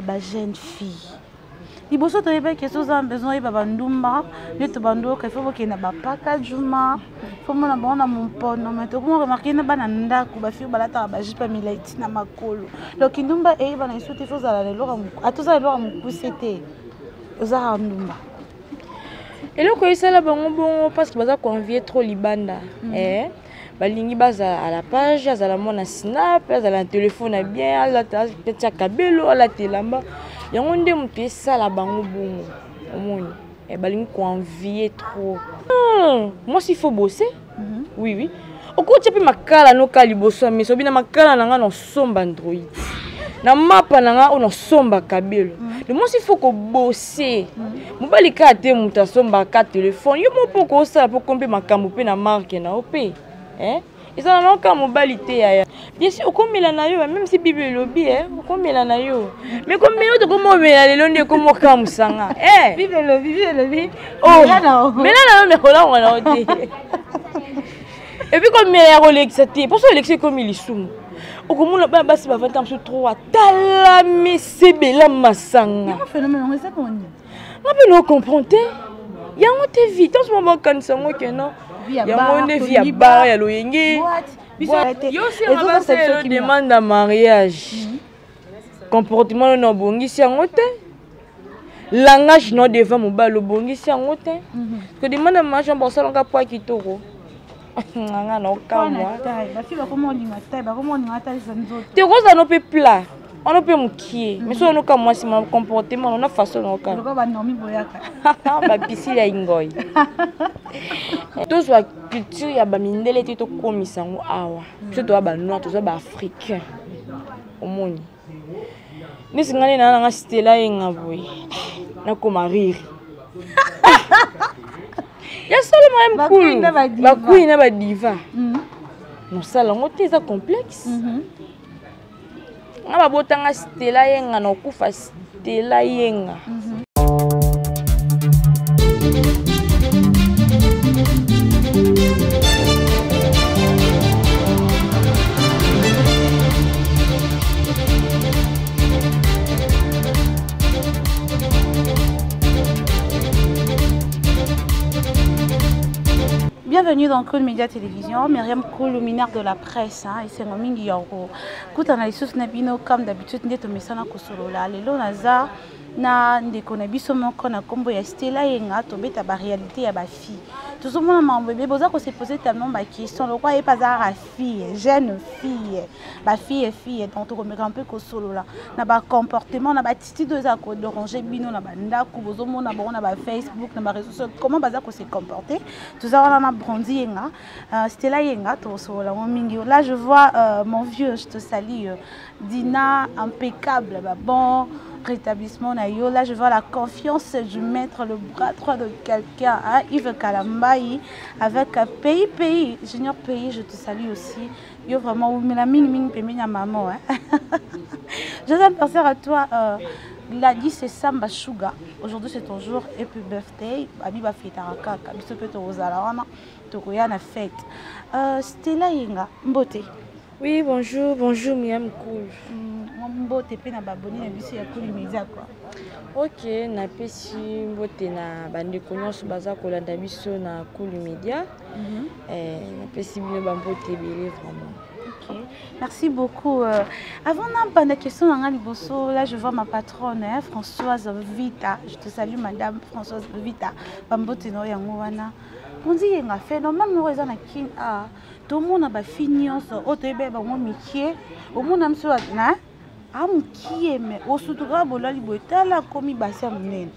ya ba jeune fille. Liboso to yeba que ça besoin yeba bandumba, ne to bando ka faut que na ba paka juma. Faut mona bona mon pono, mais to comment remarquer na bana ndako ba fi balata ba jipa milaiti na makolo. Donc ndumba e bana isuti faut za la lora mu. Atuza lora mu kusete. Oza ndumba. Et là, quand il s'est là, parce que baza convier trop libanda, balingi baza à la page, à la mon snap, à la téléphone bien, à la tête kabelo, à la telamba. Yango nde mutu ça la bango bongo. Omoni. Et balingi convier trop. Moi s'il faut bosser. Oui oui. Okocha pe makala no kaliboso mais so bina makala nanga no somba Android. Na mapa nanga ono somba kabelo. Le moi s'il faut que bosser. Mobali ka te muta somba ka téléphone. Yo mo poko ça pour kombe makambo pe na marque na opé. Ils ont non ka mobali te ya. Bien sûr okomela na yo même si bible lobby okomela na yo. Mais comme yo to komo mela lelo nde komo ka musanga. Bible lobby. Oh. Mais là me kola ngona ote. Et puis comme il y a Rolex, pour ça Rolex comme il est sous. Au comment ba basi ba 20 ans sur 3 tala mais c'est bela masanga. Quel phénomène on ça qu'on dit? On peut nous comprendre. Il y a on te vite en ce moment quand ça moi que non. Il y a on est via bar ya loyenge. Yo c'est ma sœur qui demande un mariage. Comportement non bongi si en hôtel. Langage non devant mon bal bongi si en hôtel. Que demande un mariage en ça on ga poa kitoko. Nga no kamwa ba fi ba comment linga taille ba comment linga taille ça nous autres te rosa no pe plat on peut mukie mais so no kamwa si ma comportement on a façon no ka ba nomi boyaka ba pisi ya ingoi to so culture ya ba mindele te to komisa ngo awa so to ba noir to so ba africain omoni ni singane na nga stela yenga boy na ko mariri. Il y a seulement un cool. La queen est diva. Non, ça là, on est complexe. On va botter un stela yenga, on coupe stela yenga. Bienvenue dans Cool Media Télévision, Myriam Cool, luminaire de la presse, et c'est mon mingi yoro. Écoute, on a les sous nabino comme d'habitude, n'est-ce pas ça na kusolola. Lelo naza na ndeko na biso moko na kombo ya Stella yenga tobeta ba réalité ya ba fille. Tout le monde m'a bébé boza ko se poser tellement ba question. Le quoi est pas à fille, jeune fille, ba fille donc to komeka un peu kusolola. Na ba comportement na ba titi deux à ko d'oranger bino na ba ndako bozo mona ba na ba Facebook na ba réseaux sociaux comment baza ko se comporter. Tout ça on a brandi yenga. Stella yenga to solola mon mingi. Là je vois mon vieux, je te salue. Dina impeccable, bah bon rétablissement naïo. Là je vois la confiance du maître, le bras droit de quelqu'un, hein? Yves Kalambaï avec pays Junior Pays, je te salue aussi. Yo vraiment mais la mine pemina maman hein. Je veux penser à toi il a dit c'est Samba Sugar. Aujourd'hui c'est ton jour et puis birthday. Abiba fête à Kaka, biso peut ozala to koyana fête. Stella yenga mbote. Oui, bonjour, Myriam Cool. Mbote pe na baboni na biso ya Cool Media quoi. OK, na pesi mbote na bande konyoso baza kolanda biso na Cool Media. Na pesi bino ba mbote belé vraiment. OK. Merci beaucoup. Avant d'en la question là je vois ma patronne hein, Françoise Vita. Je te salue madame Françoise Vita. Bambote no yango wana. On dit yenga phénomène no raison na kin a tout le monde a ba finios otoyebe ba mo mikie au monde am so na amukie me osutuka bolali boetala komi basi munene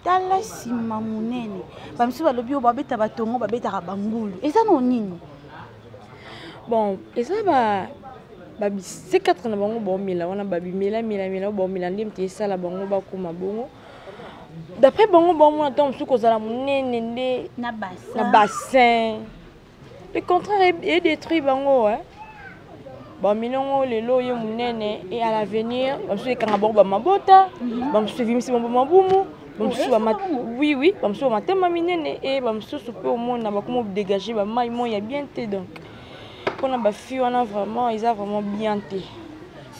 tala sima munene bamisi balobi babeta batongo babeta bangulu eza no nini bon eza ba c'est quatre na bango bomela wana babimela mela bomela ndimte sala bango bakoma bongo d'après bango bon on tombe sous kozala munene nde na bassin le contraire est détruit bango hein bon milongo lelo ye munene et à l'avenir bamsu kanga bango ba mabota bamsu vimisi bango mabumu bamsu ba oui bamsu matema minene et bamsu pe au monde na ba comment dégager ba mai mo ya bien té donc on a ba fille on a vraiment ils a vraiment bien té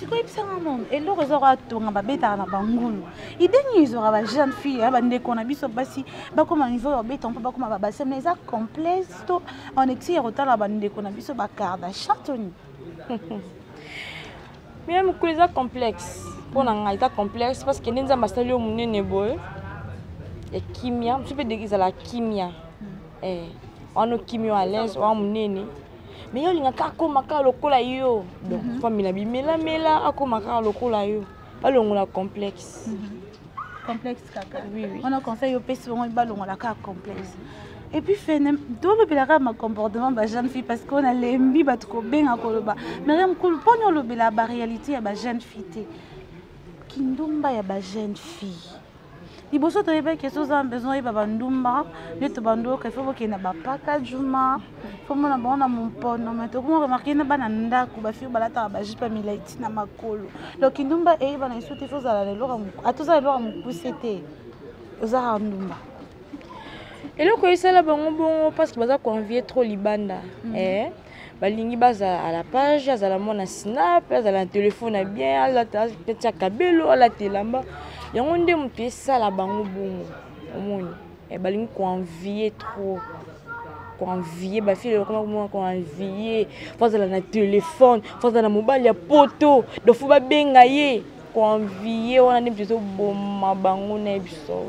sikoyo ebisanga mono eloko eza koatonga babetaka na bangulu ideni ezwaka bajeune fille bandeko na biso basi bakoma niveau ya babeta mpo bakoma babase mais eza complexe to on exi ya kotala bandeko na biso bakardashin toni mais mokolo eza complexe mpo na ngai eza complexe parce que nde nzambe asali yo monene boye ya kimia mosu mpe deke ezala kimia wana okimia à l'aise oa monene mais yo olingaka akoma kaka lokola yo donc famila bimelamela akoma kaka lokola yo balongola complexe complexe kaka oui on a conseil opesi bango balongola kaka complexe et puis tolobelaka ma comportement bajeune fille parce qu'on a lembi bato kobenga koloba mais mokolo mponi olobela baréalité ya bajeune fille te kindumba ya bajeune fille liboso toyebaki esi oza besoin oyeba bandumba nde tobandoka ifo bokenda bapaka juma fo mona bango na mompono mai tokoma remarke na bana ndako bafio balataka bajipe milai ntina makolo donc kindumba eyeba na esu te fo ozala ata eloko ya mokuse te ozaka ndumba eloko esala bango bongo parce que baza convie trop libanda balingi baza à la page azala mona snap azala na telefone na bien alata kabelo alatelamba yango nde moto esala bango bongo omoni balingi koenvie trop koenvie bafile lokoma koenvie fo azala na telefone fo azala na mobali ya poto donc fo babenga ye koenvie wana nde moto ezoboma bango na ye biso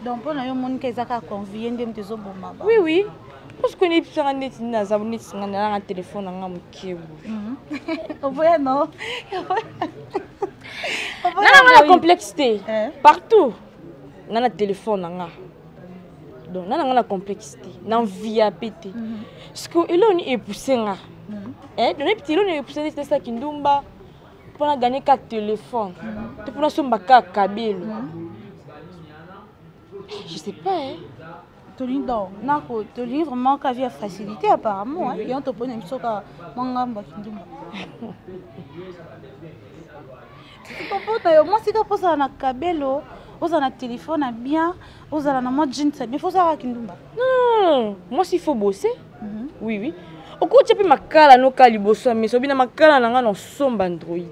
donc mpo na yo monika eza kaka convie nde moto ezoboma bango oui parce que ni pisanga neti naza neti singa na telefone nanga mokebu oboya no nana complexité partout nana téléphone nanga donc nana na complexité na via pété parce que elo ni époussé nga donc les petits elo ni époussé c'est ça kindumba pour gagner 4 téléphones tu pour somba ka kabelo je sais pas tolini vraiment ka vie facilité apparemment et on te pone biso ka mangamba kindumba kopota yo mwasi ka posala na kabelo ozala na téléphone na bien ozala na mwa jeans mais faut savoir kindumba non moi s'il faut bosser oui okotia pe makala no ka liboso mais sobina makala nanga no somba android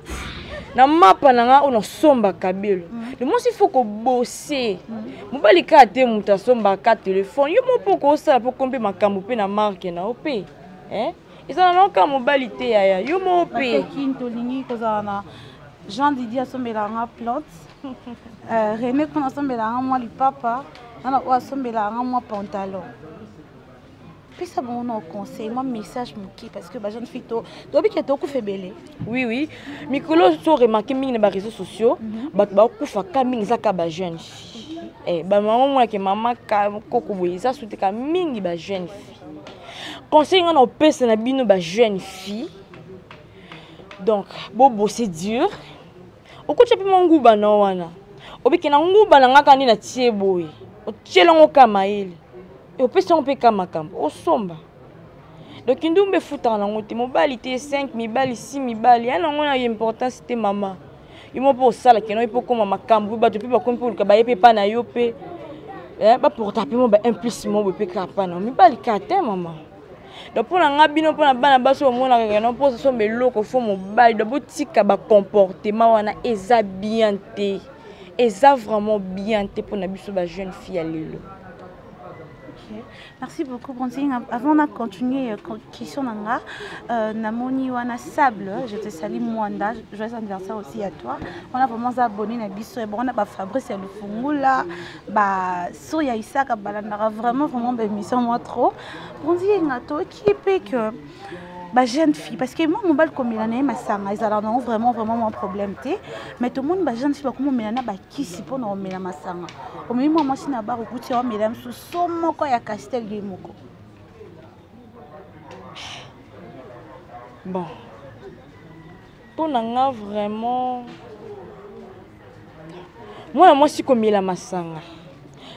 na mapa nanga ono somba kabelo le moi s'il faut ko bosser mobali ka te muta somba ka téléphone yo mo poko osala po kompe makambo pe na marque na ope ezala na ka mobali te ya yo mo pe kintolingi kozala na Jean Didier asombelanga plante René kuna asombelanga mwa lipapa nana o asombelanga mwa pantalon pesa bon no conseil moi message moki parce que ba jeune fille to biki to kufebele oui mikolo so remarquer mingi na ba réseaux sociaux bato ba kufa ka mingi zaka ba jeune fille ba maman mwa ke mama ka koko boye za suteka mingi ba jeune fille conseil ngana opesa na bino ba jeune fille donc bobo c'est dur okocha pe nguba na wana obiki na nguba na ngaka ni na tie boye otielongo kama ile opesa on pe kama kambo osomba donc ndumbe futa na ngote mobali te 5 mibali 6 mibali ana ngona importance te mama imo po sala keno ipo koma makambo ba to pe ba kompo ka ba yepe pa na yo pe ba porta pe mo ba implicitement bo pe ka pa na mibali ka te mama donc pour nga bino pour na bana baso mona ka no po so meloko fo mobali do botika ba comportement wana eza bien te eza vraiment bien te pour na biso ba jeune fille à lelo. Merci beaucoup, Bronzing. Avant de continuer, question Nanga, Namoni Wana Sable, je te salue Mwanda, joyeux anniversaire aussi à toi. On a vraiment abonné à Bisso et bon, on a Fabrice et le Fungula, Soya Isaka, Balandara, vraiment émission moi trop. Bronzing, qui est que jeune fille, parce que moi, mon bal comme il en est, ma sanga, ils ont vraiment mon problème, mais tout le monde, jeune fille, comme on a qui si pour nous mettre ma sanga. Au même moment, si n'a pas recoupé, on met sous son moko ya castel de moko. Bon, pour nous vraiment, moi si comme il a ma sanga.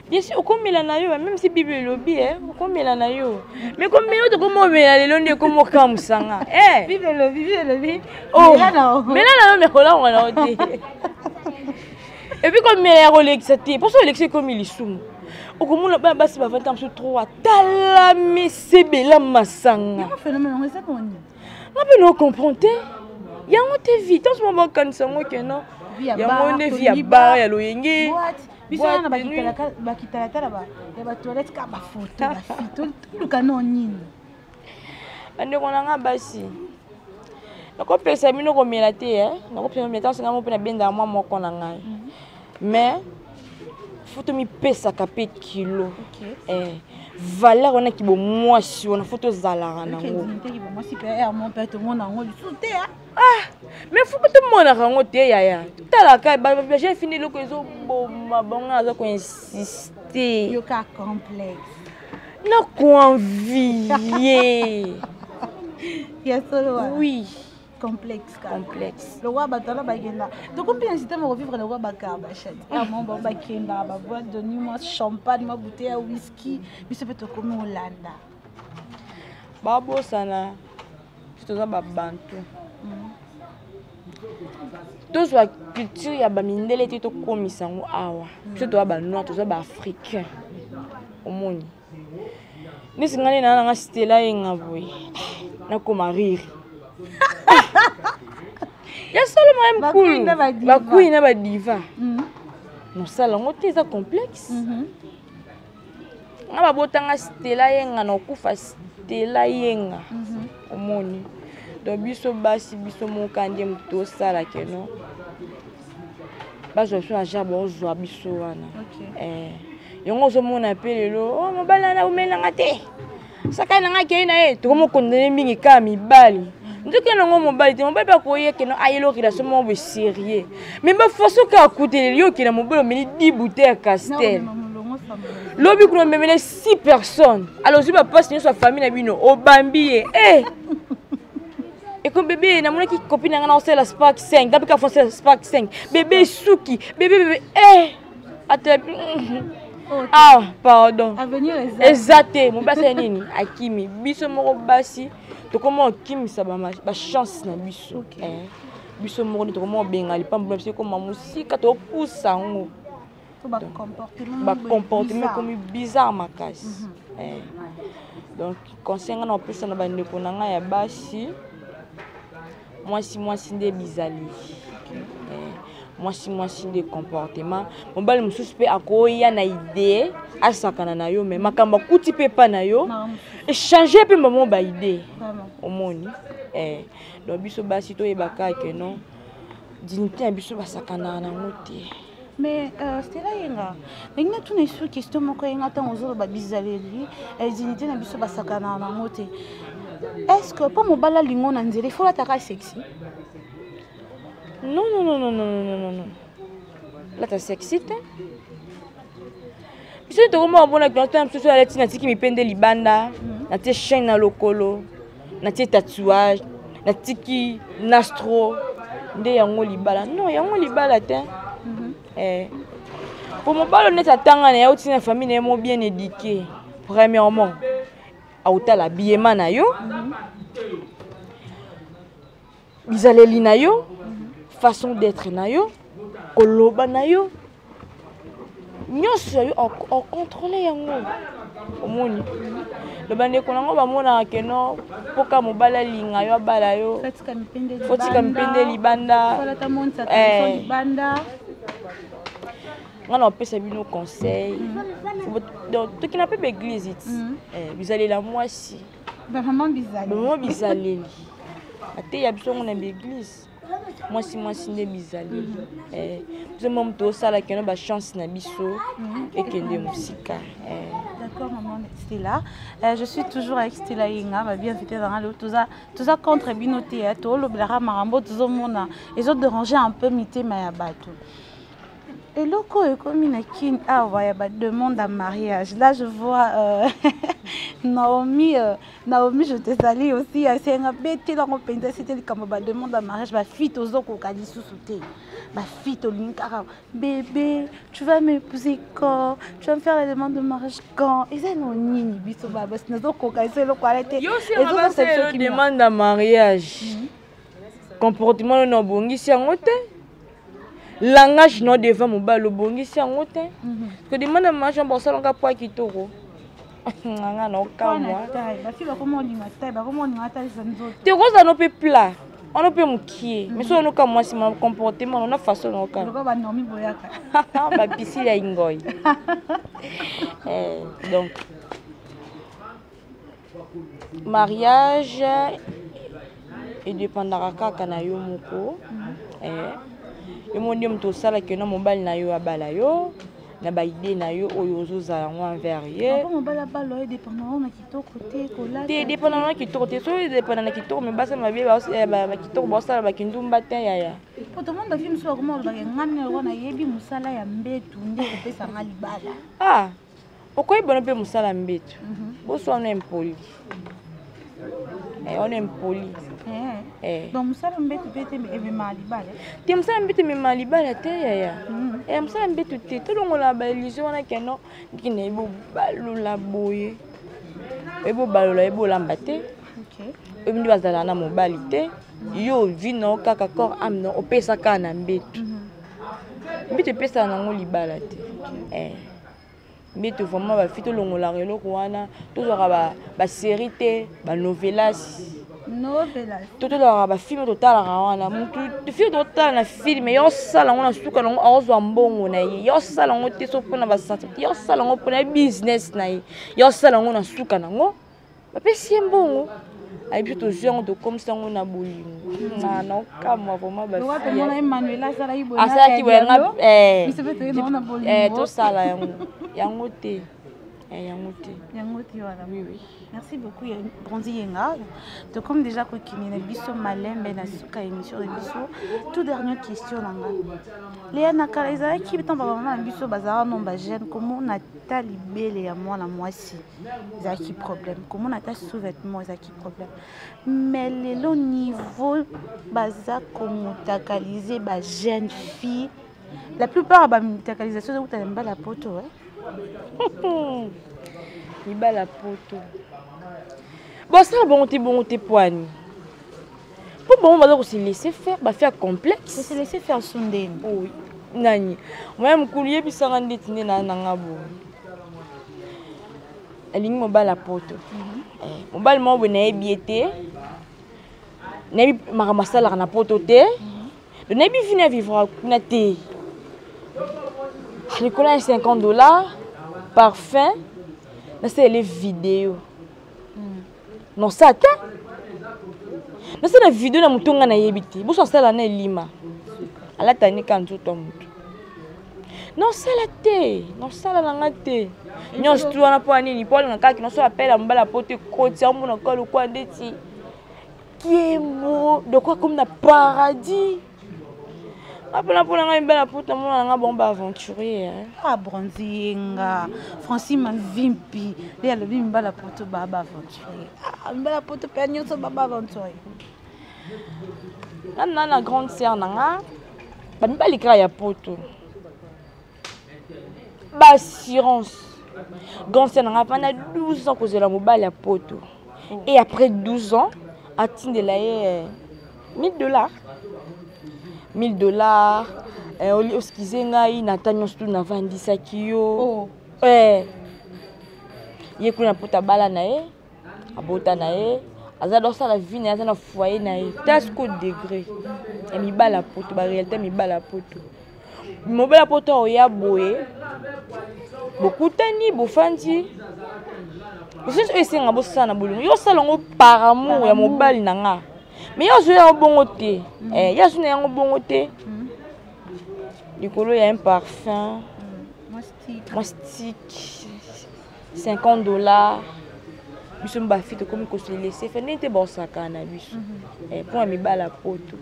Bien sûr, on met la naïo, même si Bible le lobby, on met la naïo. Mais comme nous, comment on met la lélone comme au camp sanga. Bible le lobby. Oh, mais là, mais on a dit. Et puis comme il a Rolex, c'était pour ça Rolex comme il est sous. Au comment on a basé 20 ans sur 3 tala mais c'est bela masanga. Un phénomène, on sait comment. On peut nous comprendre. yango te vite on se moment quand ça ngo que non yango ne via bar ya loyenge biso na bakitala tala ba ya ba toilette ka ba photo ba fito tout canon nini ande kona nga basi nako pesa bino ko mela te nako pesa meta singa mo pe na benda moi moko na ngai mais photo mi pesa ka pe kilo valeur on a ki bo mwasi on a photo zala na ngo ki bo mwasi pe ya mon père tout le monde ngo lu te mais faut tout le monde na ngo te ya tala ka ba j'ai fini le ko zo bo mabonga za ko insister yo ka complexe na ko envier ya solo oui complexe complexe le roi batala bagenda donc on peut inciter à revivre le roi Bakarbachet mon bon bakenda ba boîte de nuit moi champagne ma bouteille à whisky mais ça peut te comme Hollanda babo sana c'est ça ba bantu tous la culture ya ba mindele te to komisa ngo awa surtout ba noir tous ba africain au monde ni singane na nga Stella yenga boy na ko mariri ya solo même cool ba queen ba diva no sala ngote za complexe nga ba botanga Stella yenga na kufa Stella yenga omoni do biso basi biso mokande mto sala keno bazo so na jabo zo biso wana yongo zo mona pelelo oh mobala na umena ngate saka na ngake ina to komo kondene mingi ka mibali ndike na ngo mobali te mobali ba koye keno ayelo kila so mo be sérieux mais ba foso ka kutele yo kila mobali meni 10 bouteilles castel lobi kuno memele 6 personnes alors si ba passe sa famille na bino obambiye et comme bébé na mona ki copine nga na osela la Spark 5 depuis ka foncer la Spark 5 bébé suki bébé pardon avenir exact mon basi nini akimi biso moko basi to comment kimisa ba chance na biso biso moko to comment bengali pamba biso comme musika to poussa ngo to ba comportement comme bizarre makasi donc conseil nga na pesa na bande ko na nga ya basi mwasi nde bizali mwasi nde comportement mobali mususu pe akoya na idée asakana na yo mais makamba kuti pe pa na yo échanger pe maman ba idée omoni donc biso basi to yebaka ke non dignité ya biso basakana na ngote mais Stella yenga ngina tuna isu question moko yenga tango zo ba bizaleli dignité na biso basakana na ngote est-ce que pour mobala lingo na nzele faut la taka sexy non là t'as sexy te biso to koma bona kwa temps biso ala tina tiki mipende libanda na te chaîne na lokolo na te tatouage na tiki nastro nde yango libala non yango libala te pour mobala net atanga na ya utina famille mo bien éduquée premièrement auta la biema na yo bizaleli na yo façon d'être na yo koloba na yo nyonso yo o contrôler yango omoni le bande ko nango ba mona ke no poka mobala linga yo bala yo fotika mpende libanda ngana opesa bino conseil donc to kina pe l'église bizali la mwasi ba maman bizaleli ate ya biso ngona l'église mwasi nde bizali biso mom to sala keno ba chance na biso ekende musika d'accord maman Stella je suis toujours avec Stella Yenga va bien fêter dans le tout ça contre binoté to lo blara marambo tout mona et autres déranger un peu mité ma bato. Et loco est comme une kin demande à mariage. Là je vois Naomi, je te salue aussi. C'est un bête dans mon pays. C'était comme demande à mariage. Ma fille aux autres qui sous-souté. Ma fille au linkara. Bébé, tu vas m'épouser quand? Tu vas me faire la demande de mariage quand? Et ça non ni biso baba. C'est nos autres qui c'est le qualité. Yo si on va faire la demande à mariage. Comportement non bongi si en côté. Langage non devant mon bal le bongi si en côté. Que demande à mariage en bossa longa poids qui toro. Nganga no ka moi. Ba fille ba comment on ngata, ba comment on ngata les autres. Te rose no pe plat. On a pu m'oublier. Mais si on a comme moi, c'est mon comportement, on a façon de faire. Pourquoi on a mis boyaka? Bah piscine à Ingoy. Donc mariage et dépendra kaka na yo moko. Le monde to sala que no mobile na yo abala yo. Na ba idée na yo oyo ozozala ngo envers ye. Comment bala balo est dépendant na kitoko te kola. Te dépendant na kitoko te so dépendant na kitoko mais basa ma vie ba kitoko ba sala ba kindumba te ya. Pour tout le monde ba film so comment ba ngane wana yebi musala ya mbetu nde ko pesa ngali bala. Ah. Pourquoi il bonne pe musala mbetu? Bo so on est impoli. On est impoli. Donc musala mbetu pete me mali bala. Ti musala mbetu me mali bala te ya. Musala mbetu te to longola ba illusion wana keno kine bo balula boye. Ebo balula ebo lamba te. OK. Ebindi bazala na mobali te. Yo vino kaka corps âme no opesa kana mbetu. Mbetu pesa na ngo libala te. Mbetu vraiment ba fito longola relo wana to zora ba série te ba novelas. Novelas. Toto ba film total wana mutu film total na film yo sala ngona suka ngo azo mbongo na ye yo sala ngo te so pona ba santé yo sala ngo pona business na ye yo sala ngo na suka nango ba pesi mbongo ai plutôt genre de comme ça on a bolingo na kama vraiment ba wa te mona Emmanuel asala ibona asala ki wenga bisebe to na bolingo to sala yango te yango te wala. Oui. Merci beaucoup Bronzi Yenga. Donc comme déjà ko kinina biso malembe na suka émission de biso. Tout dernière question nanga. Léa nakala ezala ki bitan ba mama biso bazara non ba jeune comment na ta libele ya mwana mwasi. Ezala ki problème. Comment na ta sous-vêtement ezala ki problème. Mais le niveau baza komutakaliser ba jeune fille. La plupart ba mutakalisation de uta la poto Libala poto. Bon ça bon te poani. Pour bon on se laisser faire, ba faire complexe. Se laisser faire sondeni. Oui. Nani. Moi mkuliye bisanga ndetine na ngabo. Alingi mobala poto. Mobile mo bona ebiete. Nebi maramasala na poto te. Le nebi vient vivre na te. Je connais $50, parfum, mais c'est les vidéos. Non, ça t'es. Mais c'est la vidéo na mutunga na yebiti. Vous ça la na lima. Ala tani kan tout ton. Non, ça la té. Non, ça la nga té. Nyo stu na po ani ni Paul nga ki no so appelle mbala pote koti ambo na kolo kwa ndeti. Qui est mot de quoi comme na paradis. Apona pona nga mbala poto mona nga bomba aventurier. Ah Bronzi Yenga. Francine Vimpi. Léa le mbala poto baba aventurier. Ah mbala poto penyo so baba aventurier. Na grande sœur nanga. Ba mbali kra ya poto. Ba assurance. Grande sœur nanga pendant 12 ans cause la mobile ya poto. Et après 12 ans, atteindre la $1000. $1000 oskizengai natanyo stu na vandisa kiyo ye kuna puta bala na ye abota na ye azado sala vie na ye na foyer na ye tasco degré et mi bala poto ba réalité mi bala poto mo bala poto oya boye bokutani bofandi osinso esenga bosana bolungu yo sala ngo par amour ya mobali nanga. Mais il y a un bon côté. Il y a un bon côté. Du coup, il y a un parfum. Mastic. $50. Je suis bafite comme que je laissé faire n'était bon ça cannabis. Pour un bala poto.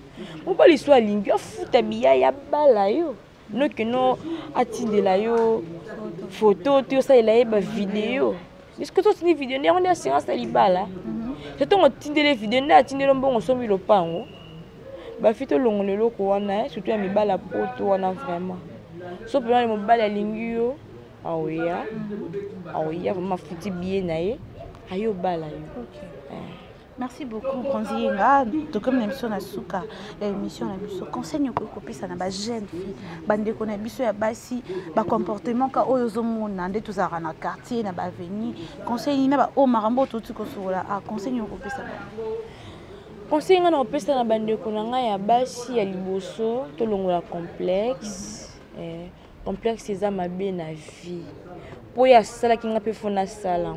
On pas l'histoire lingue. Futa biya ya bala yo. No que no atinde la yo photo tout ça il a ba vidéo. Est-ce que toi c'est une vidéo on est assurance à libala. C'est ton atinde les vidéos na atinde le bon somi le pango. Ba fito longo le loko wana surtout mi bala poto wana vraiment. So pour mo bala lingue yo. Ah oui vraiment futi bien na ye. Ayo bala yo. Merci beaucoup Bronzi Yenga. Donc comme l'émission na suka, l'émission na biso conseil ko kopesa na ba jeune fille, bande ko na biso ya basi, ba comportement ka oyo zo mona nde tozara na quartier na ba avenue. Conseil na ba o marambo tuti ko sola. Ah conseil ko kopesa. conseil nga na opesa na bandeko na ngai ya basi ya liboso tolongola complexe complexe eza mabe na vie po ya salaki nga pe fona sala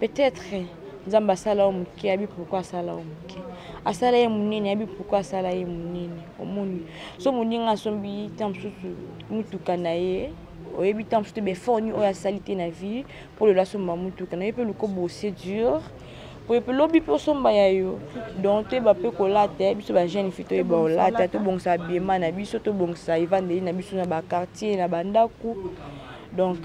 peut-être nzamba asala omuke abi pourquoi asala omuke asala ye munene abi pourquoi asala ye munene omoni so moninga asombi tamsusu mutuka na ye oyebi tamsusu be foni oya salite na vie pour le laso mamutuka na ye pe luko bosser dur pour pe lobi pe somba ya yo donc te ba pe kolata biso ba jeune fille to ba olata to bongsa biema na biso to bongsa ivandeli na biso na ba quartier na bandaku donc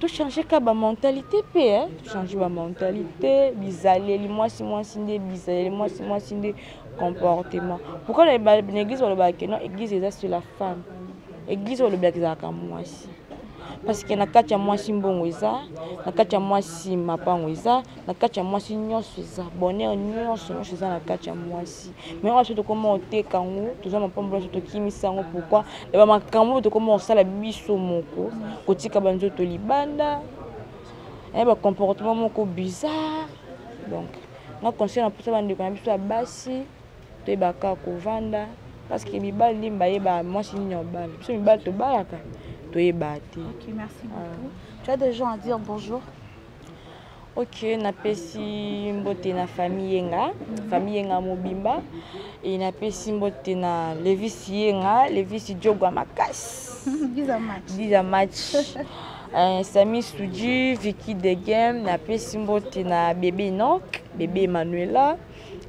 tout changer ka ba mentalité pe tout changer ba mentalité bizaleli mwasi nde bizaleli mwasi nde comportement pourquoi l'église ou le bac non église est sur la femme église ou le bac za ka mwasi parce que na kati ya mwasi mbongo eza na kati ya mwasi mapango eza na kati ya mwasi nyonso eza bonheur nyonso eza na kati ya mwasi mais on surtout comment oteka ngo toza mapambo surtout kimisa ngo pourquoi ba makambo to comment osala biso moko kotika banzoto libanda ba comportement moko bizarre donc na conseil na posa bande ko na biso ya basi to ebaka ko vanda parce que mibali limba yeba mwasi nyobala biso mibali to balaka. Ok, merci beaucoup. Tu as des gens à dire bonjour? Ok, na pesi mbote na famille yenga mobimba et na pesi mbote na Levis yenga Levis Diogwa Makas. 10 match. Sami Suji, Vicky de Game, na pesi mbote na bébé Nok, bébé Emanuela.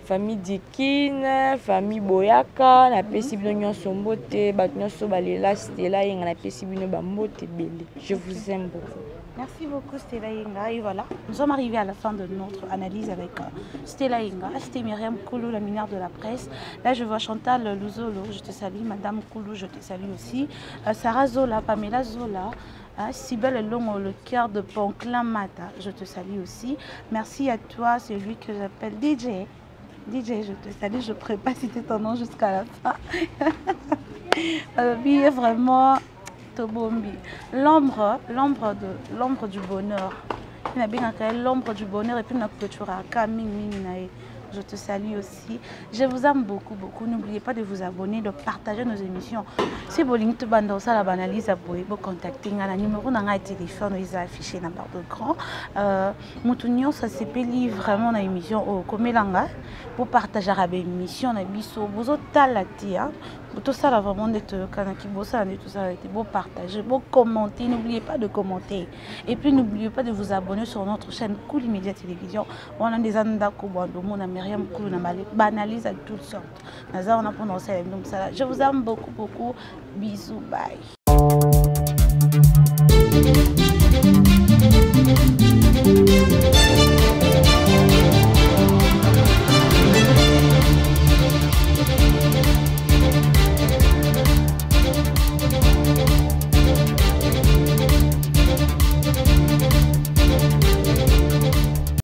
Famille Dikine, famille Boyaka, na pesi bino nyonso mbote, bat nyonso balela Stella yenga na pesi bino ba mbote belé. Je vous aime beaucoup. Merci beaucoup Stella Yenga. Et voilà, nous sommes arrivés à la fin de notre analyse avec Stella Yenga. C'était Myriam Koulou, la mineure de la presse. Là, je vois Chantal Louzolo, je te salue. Madame Koulou, je te salue aussi. Sarah Zola, Pamela Zola. Sibelle Longo, le cœur de Ponclin Mata, je te salue aussi. Merci à toi, c'est lui que j'appelle DJ. DJ, je te salue, je ne pourrais pas citer ton nom jusqu'à la fin. Lui est vraiment Tobombi. L'ombre du bonheur. Il a bien créé l'ombre du bonheur et puis notre culture à Camille. Je te salue aussi. Je vous aime beaucoup, beaucoup. N'oubliez pas de vous abonner, de partager nos émissions. Si vous voulez que vous la banalise, vous contactez le numéro de téléphone, il est affiché dans barre de grand. Moutounion, ça s'appelle vraiment une émission au Komelanga. Pour partager l'émission, vous avez tout ça vraiment d'être kanaki bossa tout ça beau partager beau commenter n'oubliez pas de commenter et puis n'oubliez pas de vous abonner sur notre chaîne Cool Media Télévision on a des anda ko bando mon Myriam Koulou na banalise à toutes sortes on a prononcé je vous aime beaucoup bisous bye.